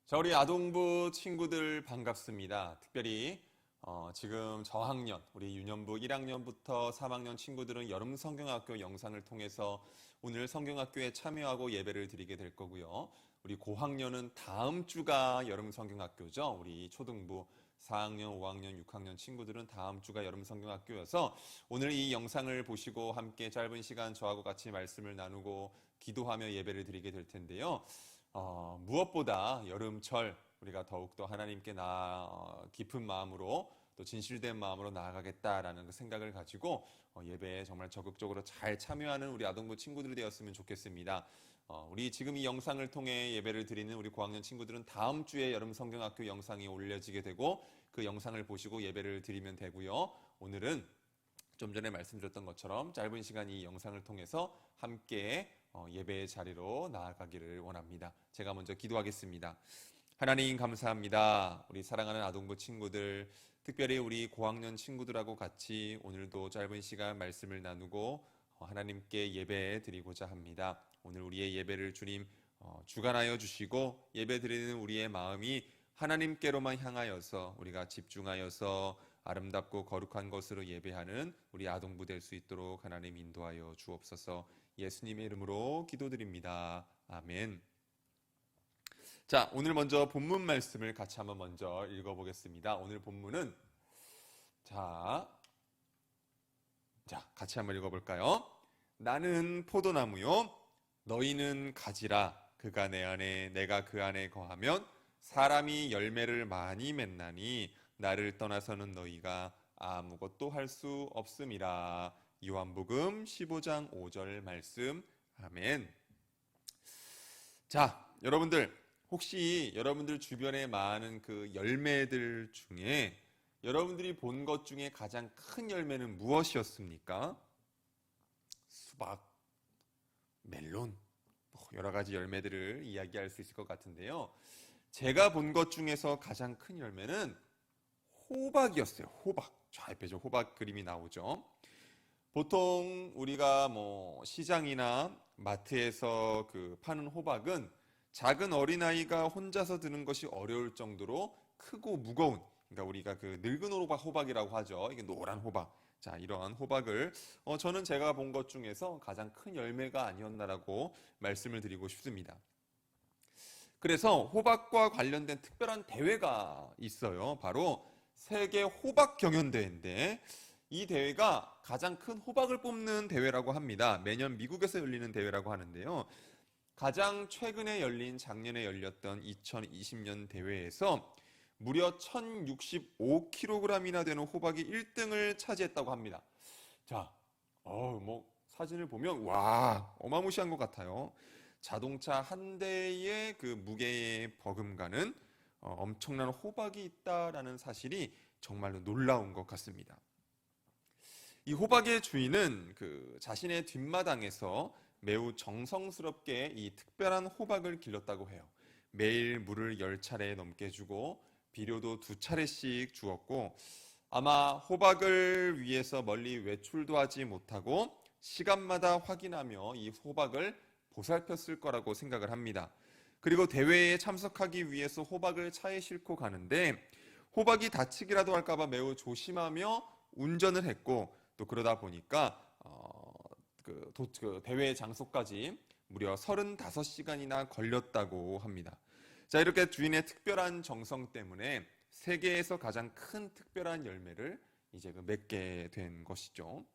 자, 우리 아동부 친구들 반갑습니다. 특별히 지금 저학년, 우리 유년부 1학년부터 3학년 친구들은 여름 성경학교 영상을 통해서 오늘 성경학교에 참여하고 예배를 드리게 될 거고요. 우리 고학년은 다음 주가 여름 성경학교죠. 우리 초등부 4학년, 5학년, 6학년 친구들은 다음 주가 여름 성경학교여서 오늘 이 영상을 보시고 함께 짧은 시간 저하고 같이 말씀을 나누고 기도하며 예배를 드리게 될 텐데요. 무엇보다 여름철 우리가 더욱더 하나님께 깊은 마음으로 또 진실된 마음으로 나아가겠다라는 그 생각을 가지고 예배에 정말 적극적으로 잘 참여하는 우리 아동부 친구들이 되었으면 좋겠습니다. 우리 지금 이 영상을 통해 예배를 드리는 우리 고학년 친구들은 다음 주에 여름 성경학교 영상이 올려지게 되고 그 영상을 보시고 예배를 드리면 되고요. 오늘은 좀 전에 말씀드렸던 것처럼 짧은 시간 이 영상을 통해서 함께 예배의 자리로 나아가기를 원합니다. 제가 먼저 기도하겠습니다. 하나님 감사합니다. 우리 사랑하는 아동부 친구들, 특별히 우리 고학년 친구들하고 같이 오늘도 짧은 시간 말씀을 나누고 하나님께 예배 드리고자 합니다. 오늘 우리의 예배를 주님 주관하여 주시고 예배 드리는 우리의 마음이 하나님께로만 향하여서 우리가 집중하여서 아름답고 거룩한 것으로 예배하는 우리 아동부 될 수 있도록 하나님 인도하여 주옵소서. 예수님의 이름으로 기도드립니다. 아멘. 자, 오늘 먼저 본문 말씀을 같이 한번 먼저 읽어보겠습니다. 오늘 본문은 같이 한번 읽어볼까요? 나는 포도나무요, 너희는 가지라. 그가 내 안에 내가 그 안에 거하면 사람이 열매를 많이 맺나니 나를 떠나서는 너희가 아무것도 할 수 없음이라. 요한복음 15장 5절 말씀. 아멘. 자, 여러분들 혹시 여러분들 주변에 많은 그 열매들 중에 여러분들이 본 것 중에 가장 큰 열매는 무엇이었습니까? 수박, 멜론, 여러 가지 열매들을 이야기할 수 있을 것 같은데요. 제가 본 것 중에서 가장 큰 열매는 호박이었어요. 호박. 좌회표죠. 호박 그림이 나오죠. 보통 우리가 시장이나 마트에서 파는 호박은 작은 어린아이가 혼자서 드는 것이 어려울 정도로 크고 무거운, 그러니까 우리가 늙은 호박이라고 하죠. 이게 노란 호박. 자, 이러한 호박을 저는 제가 본 것 중에서 가장 큰 열매가 아니었나라고 말씀을 드리고 싶습니다. 그래서 호박과 관련된 특별한 대회가 있어요. 바로 세계 호박 경연대회인데 이 대회가 가장 큰 호박을 뽑는 대회라고 합니다. 매년 미국에서 열리는 대회라고 하는데요. 가장 최근에 열린 작년에 열렸던 2020년 대회에서 무려 1065kg이나 되는 호박이 1등을 차지했다고 합니다. 자, 사진을 보면 와, 어마무시한 것 같아요. 자동차 한 대의 그 무게에 버금가는 엄청난 호박이 있다라는 사실이 정말로 놀라운 것 같습니다. 이 호박의 주인은 자신의 뒷마당에서 매우 정성스럽게 이 특별한 호박을 길렀다고 해요. 매일 물을 10차례 넘게 주고 비료도 2차례씩 주었고 아마 호박을 위해서 멀리 외출도 하지 못하고 시간마다 확인하며 이 호박을 보살폈을 거라고 생각을 합니다. 그리고 대회에 참석하기 위해서 호박을 차에 싣고 가는데 호박이 다치기라도 할까봐 매우 조심하며 운전을 했고 또 그러다 보니까 대회 장소까지 무려 35시간이나 걸렸다고 합니다. 자, 이렇게 주인의 특별한 정성 때문에 세계에서 가장 큰 특별한 열매를 이제 맺게 된 것이죠.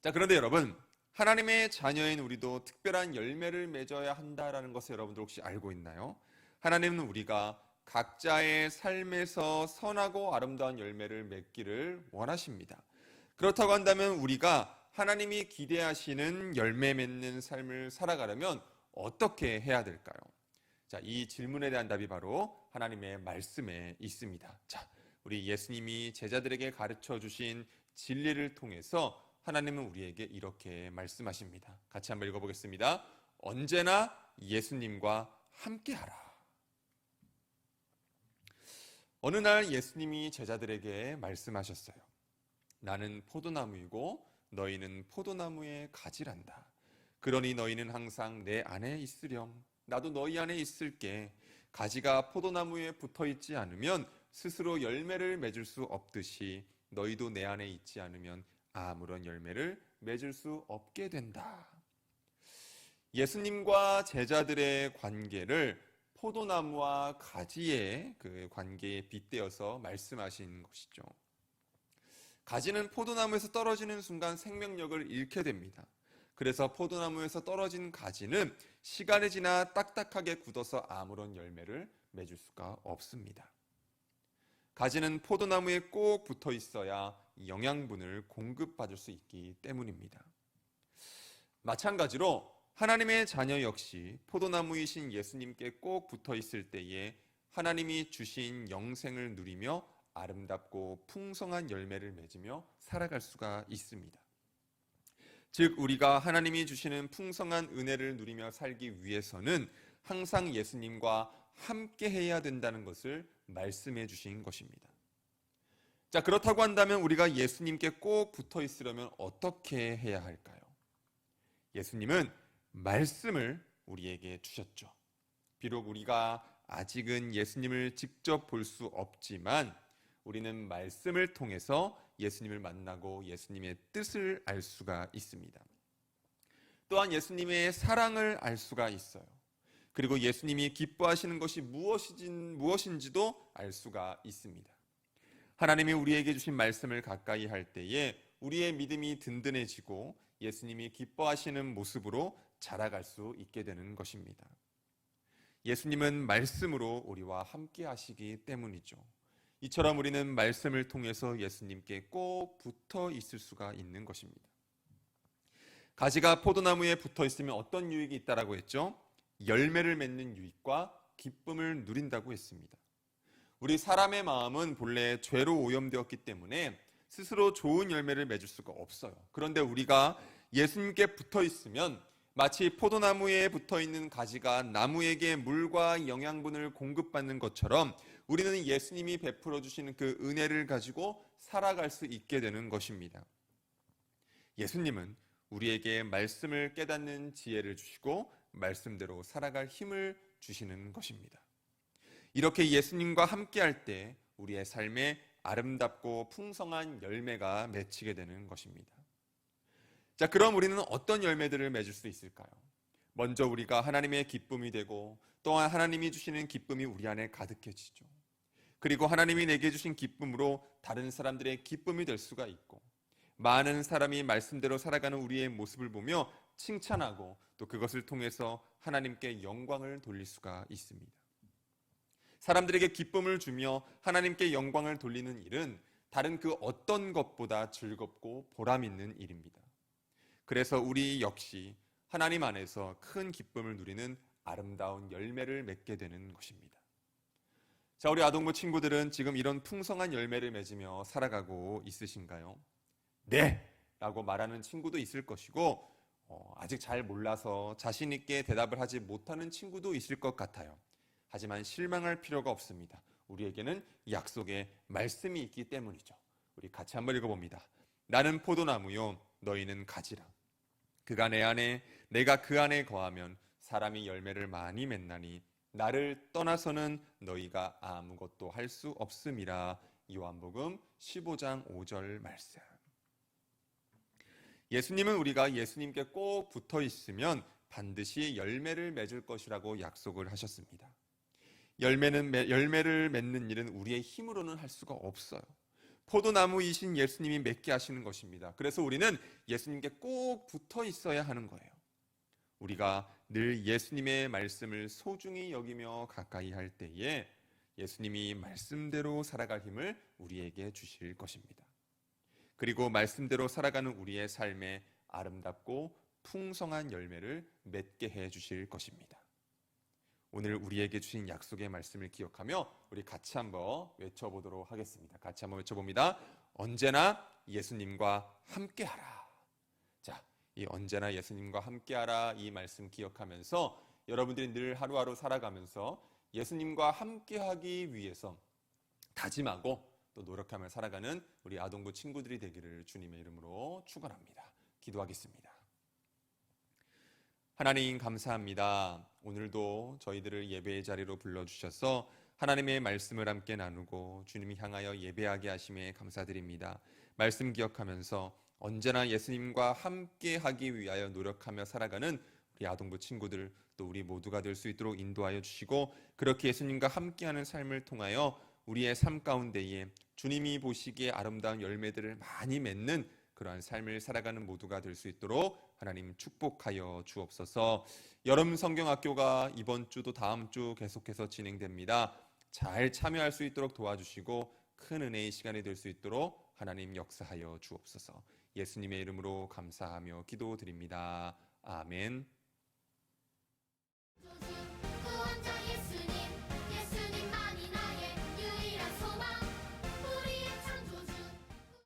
자, 그런데 여러분, 하나님의 자녀인 우리도 특별한 열매를 맺어야 한다라는 것을 여러분들 혹시 알고 있나요? 하나님은 우리가 각자의 삶에서 선하고 아름다운 열매를 맺기를 원하십니다. 그렇다고 한다면 우리가 하나님이 기대하시는 열매 맺는 삶을 살아가려면 어떻게 해야 될까요? 자, 이 질문에 대한 답이 바로 하나님의 말씀에 있습니다. 자, 우리 예수님이 제자들에게 가르쳐 주신 진리를 통해서 하나님은 우리에게 이렇게 말씀하십니다. 같이 한번 읽어보겠습니다. 언제나 예수님과 함께하라. 어느 날 예수님이 제자들에게 말씀하셨어요. 나는 포도나무이고 너희는 포도나무의 가지란다. 그러니 너희는 항상 내 안에 있으렴. 나도 너희 안에 있을게. 가지가 포도나무에 붙어 있지 않으면 스스로 열매를 맺을 수 없듯이 너희도 내 안에 있지 않으면 아무런 열매를 맺을 수 없게 된다. 예수님과 제자들의 관계를 포도나무와 가지의 그 관계에 빗대어서 말씀하신 것이죠. 가지는 포도나무에서 떨어지는 순간 생명력을 잃게 됩니다. 그래서 포도나무에서 떨어진 가지는 시간이 지나 딱딱하게 굳어서 아무런 열매를 맺을 수가 없습니다. 가지는 포도나무에 꼭 붙어 있어야 영양분을 공급받을 수 있기 때문입니다. 마찬가지로 하나님의 자녀 역시 포도나무이신 예수님께 꼭 붙어 있을 때에 하나님이 주신 영생을 누리며 아름답고 풍성한 열매를 맺으며 살아갈 수가 있습니다. 즉 우리가 하나님이 주시는 풍성한 은혜를 누리며 살기 위해서는 항상 예수님과 함께 해야 된다는 것을 말씀해 주신 것입니다. 자, 그렇다고 한다면 우리가 예수님께 꼭 붙어 있으려면 어떻게 해야 할까요? 예수님은 말씀을 우리에게 주셨죠. 비록 우리가 아직은 예수님을 직접 볼 수 없지만 우리는 말씀을 통해서 예수님을 만나고 예수님의 뜻을 알 수가 있습니다. 또한 예수님의 사랑을 알 수가 있어요. 그리고 예수님이 기뻐하시는 것이 무엇인지도 알 수가 있습니다. 하나님이 우리에게 주신 말씀을 가까이 할 때에 우리의 믿음이 든든해지고 예수님이 기뻐하시는 모습으로 자라갈 수 있게 되는 것입니다. 예수님은 말씀으로 우리와 함께 하시기 때문이죠. 이처럼 우리는 말씀을 통해서 예수님께 꼭 붙어 있을 수가 있는 것입니다. 가지가 포도나무에 붙어 있으면 어떤 유익이 있다라고 했죠? 열매를 맺는 유익과 기쁨을 누린다고 했습니다. 우리 사람의 마음은 본래 죄로 오염되었기 때문에 스스로 좋은 열매를 맺을 수가 없어요. 그런데 우리가 예수님께 붙어 있으면 마치 포도나무에 붙어 있는 가지가 나무에게 물과 영양분을 공급받는 것처럼 우리는 예수님이 베풀어 주시는 그 은혜를 가지고 살아갈 수 있게 되는 것입니다. 예수님은 우리에게 말씀을 깨닫는 지혜를 주시고 말씀대로 살아갈 힘을 주시는 것입니다. 이렇게 예수님과 함께할 때 우리의 삶에 아름답고 풍성한 열매가 맺히게 되는 것입니다. 자, 그럼 우리는 어떤 열매들을 맺을 수 있을까요? 먼저 우리가 하나님의 기쁨이 되고 또한 하나님이 주시는 기쁨이 우리 안에 가득해지죠. 그리고 하나님이 내게 주신 기쁨으로 다른 사람들의 기쁨이 될 수가 있고 많은 사람이 말씀대로 살아가는 우리의 모습을 보며 칭찬하고 또 그것을 통해서 하나님께 영광을 돌릴 수가 있습니다. 사람들에게 기쁨을 주며 하나님께 영광을 돌리는 일은 다른 그 어떤 것보다 즐겁고 보람 있는 일입니다. 그래서 우리 역시 하나님 안에서 큰 기쁨을 누리는 아름다운 열매를 맺게 되는 것입니다. 자, 우리 아동부 친구들은 지금 이런 풍성한 열매를 맺으며 살아가고 있으신가요? 네! 라고 말하는 친구도 있을 것이고 아직 잘 몰라서 자신 있게 대답을 하지 못하는 친구도 있을 것 같아요. 하지만 실망할 필요가 없습니다. 우리에게는 약속의 말씀이 있기 때문이죠. 우리 같이 한번 읽어봅니다. 나는 포도나무요 너희는 가지라. 그가 내 안에 내가 그 안에 거하면 사람이 열매를 많이 맺나니 나를 떠나서는 너희가 아무것도 할 수 없음이라. 요한복음 15장 5절 말씀. 예수님은 우리가 예수님께 꼭 붙어 있으면 반드시 열매를 맺을 것이라고 약속을 하셨습니다. 열매를 맺는 일은 우리의 힘으로는 할 수가 없어요. 포도나무이신 예수님이 맺게 하시는 것입니다. 그래서 우리는 예수님께 꼭 붙어 있어야 하는 거예요. 우리가 늘 예수님의 말씀을 소중히 여기며 가까이 할 때에 예수님이 말씀대로 살아갈 힘을 우리에게 주실 것입니다. 그리고 말씀대로 살아가는 우리의 삶에 아름답고 풍성한 열매를 맺게 해 주실 것입니다. 오늘 우리에게 주신 약속의 말씀을 기억하며 우리 같이 한번 외쳐보도록 하겠습니다. 같이 한번 외쳐봅니다. 언제나 예수님과 함께하라. 자, 이 언제나 예수님과 함께하라 이 말씀 기억하면서 여러분들이 늘 하루하루 살아가면서 예수님과 함께하기 위해서 다짐하고 또 노력하며 살아가는 우리 아동부 친구들이 되기를 주님의 이름으로 축원합니다. 기도하겠습니다. 하나님 감사합니다. 오늘도 저희들을 예배의 자리로 불러주셔서 하나님의 말씀을 함께 나누고 주님이 향하여 예배하게 하심에 감사드립니다. 말씀 기억하면서 언제나 예수님과 함께 하기 위하여 노력하며 살아가는 우리 아동부 친구들 또 우리 모두가 될 수 있도록 인도하여 주시고 그렇게 예수님과 함께하는 삶을 통하여 우리의 삶 가운데에 주님이 보시기에 아름다운 열매들을 많이 맺는 그러한 삶을 살아가는 모두가 될 수 있도록 하나님 축복하여 주옵소서. 여름 성경학교가 이번 주도 다음 주 계속해서 진행됩니다. 잘 참여할 수 있도록 도와주시고 큰 은혜의 시간이 될 수 있도록 하나님 역사하여 주옵소서. 예수님의 이름으로 감사하며 기도드립니다. 아멘.